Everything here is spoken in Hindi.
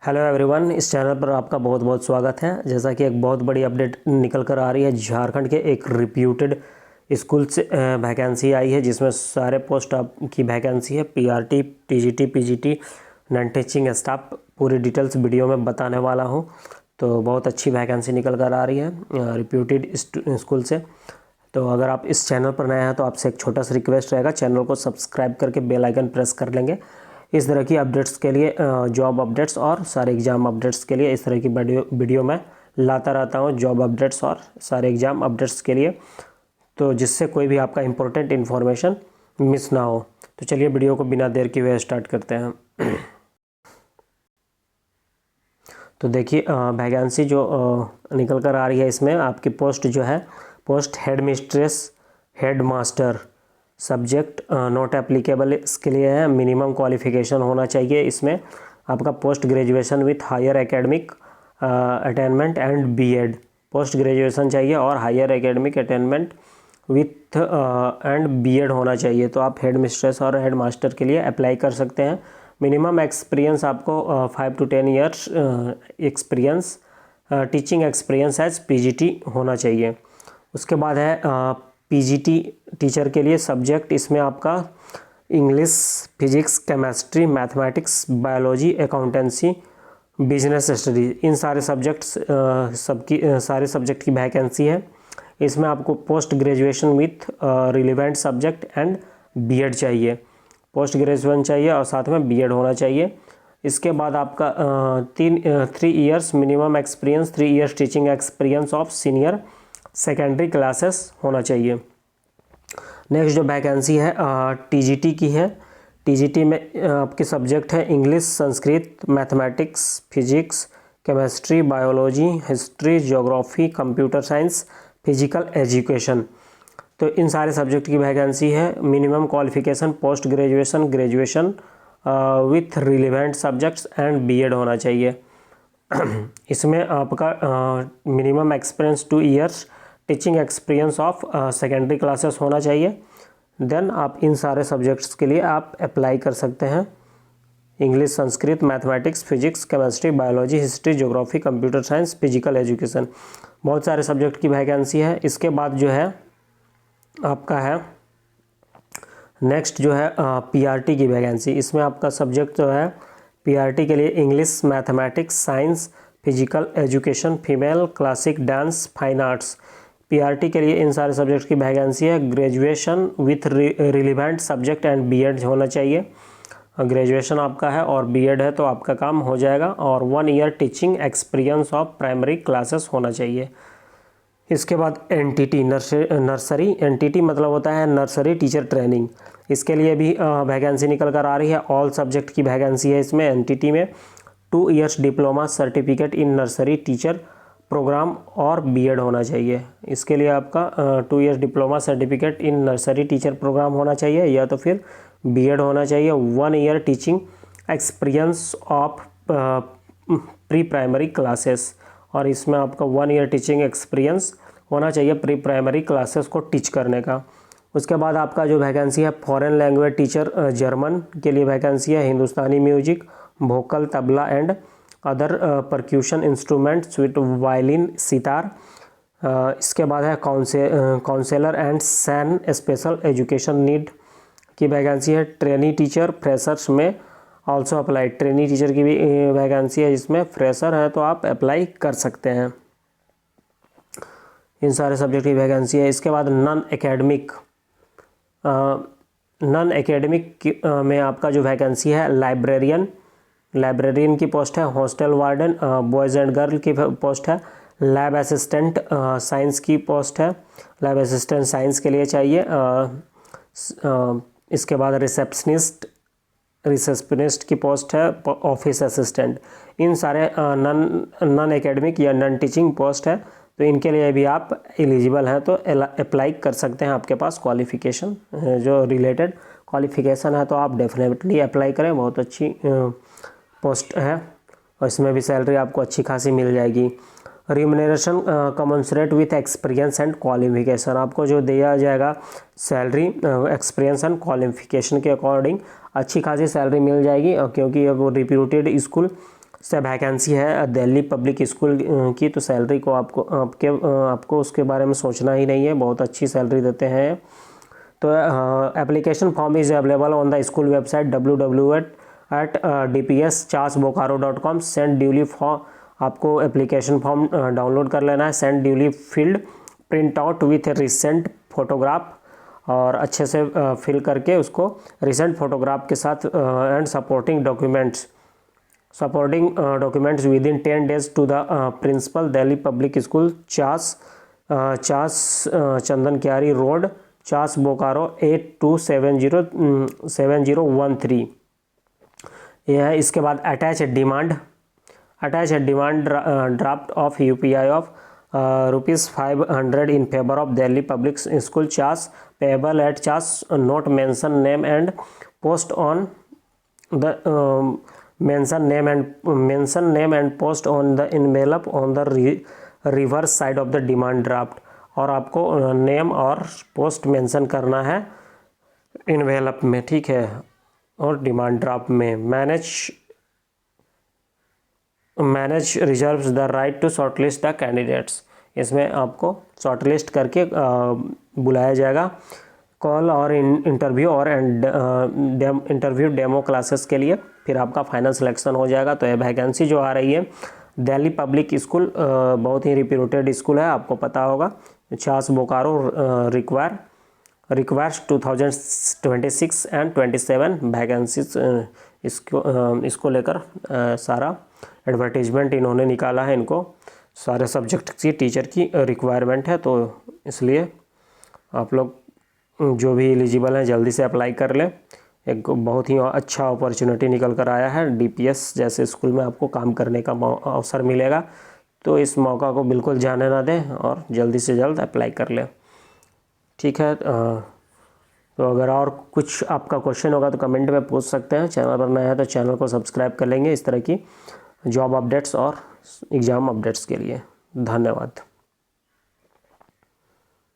हेलो एवरीवन, इस चैनल पर आपका बहुत बहुत स्वागत है। जैसा कि एक बहुत बड़ी अपडेट निकल कर आ रही है, झारखंड के एक रिप्यूटेड स्कूल से वैकेंसी आई है जिसमें सारे पोस्ट की वैकेंसी है। PRT, TGT, PGT, non teaching staff, पूरी डिटेल्स वीडियो में बताने वाला हूं। तो बहुत अच्छी वैकेंसी निकल कर आ रही है रिप्यूटेड स्कूल से। तो अगर आप इस चैनल पर नए हैं तो आपसे एक छोटा सा रिक्वेस्ट रहेगा, चैनल को सब्सक्राइब करके बेल आइकन प्रेस कर लेंगे। इस तरह की अपडेट्स के लिए, जॉब अपडेट्स और सारे एग्ज़ाम अपडेट्स के लिए इस तरह की वीडियो मैं लाता रहता हूँ, जॉब अपडेट्स और सारे एग्ज़ाम अपडेट्स के लिए, तो जिससे कोई भी आपका इम्पोर्टेंट इन्फॉर्मेशन मिस ना हो। तो चलिए वीडियो को बिना देर किए हुए स्टार्ट करते हैं। तो देखिए वैकेंसी जो निकल कर आ रही है, इसमें आपकी पोस्ट जो है, post headmistress, headmaster, subject not applicable इसके लिए है। मिनिमम क्वालिफिकेशन होना चाहिए इसमें आपका post graduation with higher academic attainment and BEd. Post graduation चाहिए और higher academic attainment with and BEd होना चाहिए। तो आप हेड मिस्ट्रेस और हेड मास्टर के लिए अप्लाई कर सकते हैं। मिनिमम एक्सपीरियंस आपको 5 to 10 years experience, teaching experience as PGT होना चाहिए। उसके बाद है पीजीटी टीचर के लिए सब्जेक्ट, इसमें आपका English, physics, chemistry, mathematics, biology, accountancy, business studies, इन सारे सब्जेक्ट्स सारे सब्जेक्ट की वैकेंसी है। इसमें आपको post graduation with relevant subject and BEd चाहिए। पोस्ट ग्रेजुएशन चाहिए और साथ में बीएड होना चाहिए। इसके बाद आपका 3 years minimum experience, 3 years teaching experience of senior secondary classes होना चाहिए। नेक्स्ट जो वैकेंसी है टीजीटी की है। टीजीटी में आपके सब्जेक्ट है English, Sanskrit, mathematics, physics, chemistry, biology, history, geography, computer science, physical education. तो इन सारे सब्जेक्ट की वैकेंसी है। Minimum qualification post graduation, graduation with relevant subjects and BEd होना चाहिए। इसमें आपका minimum experience 2 years teaching experience of secondary classes होना चाहिए। देन आप इन सारे सब्जेक्ट्स के लिए आप अप्लाई कर सकते हैं। English, Sanskrit, mathematics, physics, chemistry, biology, history, geography, computer science, physical education, बहुत सारे सब्जेक्ट की वैकेंसी है। इसके बाद जो है आपका है नेक्स्ट जो है पीआरटी की वैकेंसी। इसमें आपका सब्जेक्ट जो है पीआरटी के लिए English, mathematics, science, physical education, female, classic dance, fine arts. PRT के लिए इन सारे सब्जेक्ट की वैकेंसी है। Graduation with relevant subject and BEd होना चाहिए। ग्रेजुएशन आपका है और बीएड है तो आपका काम हो जाएगा। और 1 year teaching experience of primary classes होना चाहिए। इसके बाद एनटीटी नर्सरी, एनटीटी मतलब होता है नर्सरी टीचर ट्रेनिंग। इसके लिए भी वैकेंसी निकल कर आ रही है। ऑल सब्जेक्ट की वैकेंसी है इसमें। एनटीटी में 2 years diploma certificate in nursery teacher programme और बीएड होना चाहिए। इसके लिए आपका 2 years diploma certificate in nursery teacher programme होना चाहिए या तो फिर बीएड होना चाहिए। 1 year teaching experience of pre primary classes, और इसमें आपका 1 ईयर टीचिंग एक्सपीरियंस होना चाहिए प्री प्राइमरी क्लासेस को टीच करने का। उसके बाद आपका जो वैकेंसी है फॉरेन लैंग्वेज टीचर, जर्मन के लिए वैकेंसी है। Hindustani music, vocal, tabla and other percussion instruments with violin, sitar. इसके बाद है काउंसलर एंड सैन स्पेशल एजुकेशन नीड की वैकेंसी है। ट्रेनी टीचर, फ्रेशर्स में ऑल्सो अप्लाई। ट्रेनी टीचर की भी वैकेंसी है, जिसमें फ्रेशर है तो आप अप्लाई कर सकते हैं। इन सारे सब्जेक्ट की वैकेंसी है। इसके बाद नॉन एकेडमिक में आपका जो वैकेंसी है लाइब्रेरियन की पोस्ट है। Hostel warden, boys and girl की पोस्ट है। लैब असिस्टेंट साइंस की पोस्ट है। लैब असिस्टेंट साइंस के लिए चाहिए। इसके बाद रिसेप्शनिस्ट की पोस्ट है। ऑफिस असिस्टेंट, इन सारे नॉन एकेडमिक या नॉन टीचिंग पोस्ट है। तो इनके लिए भी आप एलिजिबल हैं तो अप्लाई कर सकते हैं। आपके पास क्वालिफ़िकेशन जो रिलेटेड क्वालिफ़िकेशन है तो आप डेफिनेटली अप्लाई करें। बहुत अच्छी पोस्ट है और इसमें भी सैलरी आपको अच्छी खासी मिल जाएगी। Remuneration commensurate with experience and qualification, आपको जो दिया जाएगा सैलरी एक्सपीरियंस एंड क्वालिफिकेशन के अकॉर्डिंग अच्छी खासी सैलरी मिल जाएगी, क्योंकि अब वो रिप्यूटेड स्कूल से वैकेंसी है दिल्ली पब्लिक स्कूल की। तो सैलरी को आपको उसके बारे में सोचना ही नहीं है, बहुत अच्छी सैलरी देते हैं। तो application form is available on the school website www.dpschasbokaro.com। Send duly form, आपको एप्लीकेशन फॉर्म डाउनलोड कर लेना है। Send duly field print out with recent photograph, और अच्छे से फिल करके उसको रिसेंट फोटोग्राफ के साथ and supporting documents within 10 days to the principal Delhi public school Chas Chandan Kyari road, Chas Bokaro 827013। यह है। इसके बाद attach demand draft of UPI of ₹500 in favour of Delhi public school Chas, payable at Chas, note mention name and post on the mention name and post on the envelope on the reverse side of the demand draft। और आपको नेम और पोस्ट मेंशन करना है इन्वेलप में, ठीक है, और डिमांड ड्राफ्ट में। Manage reserves the right to shortlist the candidates. इसमें आपको शॉर्टलिस्ट करके बुलाया जाएगा कॉल और इंटरव्यू और इंटरव्यू डेमो क्लासेस के लिए, फिर आपका फाइनल सिलेक्शन हो जाएगा। तो ये वैकेंसी जो आ रही है दिल्ली पब्लिक स्कूल, बहुत ही रिप्यूटेड स्कूल है, आपको पता होगा। Chas Bokaro requires 2026 and 27 vacancies. इसको लेकर सारा एडवर्टीजमेंट इन्होंने निकाला है। इनको सारे सब्जेक्ट की टीचर की रिक्वायरमेंट है, तो इसलिए आप लोग जो भी एलिजिबल हैं जल्दी से अप्लाई कर लें। एक बहुत ही अच्छा अपॉर्चुनिटी निकल कर आया है। DPS जैसे स्कूल में आपको काम करने का अवसर मिलेगा, तो इस मौका को बिल्कुल जाने ना दें और जल्दी से जल्द अप्लाई कर लें, ठीक है। तो अगर और कुछ आपका क्वेश्चन होगा तो कमेंट में पूछ सकते हैं। चैनल पर नया है तो चैनल को सब्सक्राइब कर लेंगे इस तरह की जॉब अपडेट्स और एग्ज़ाम अपडेट्स के लिए। धन्यवाद।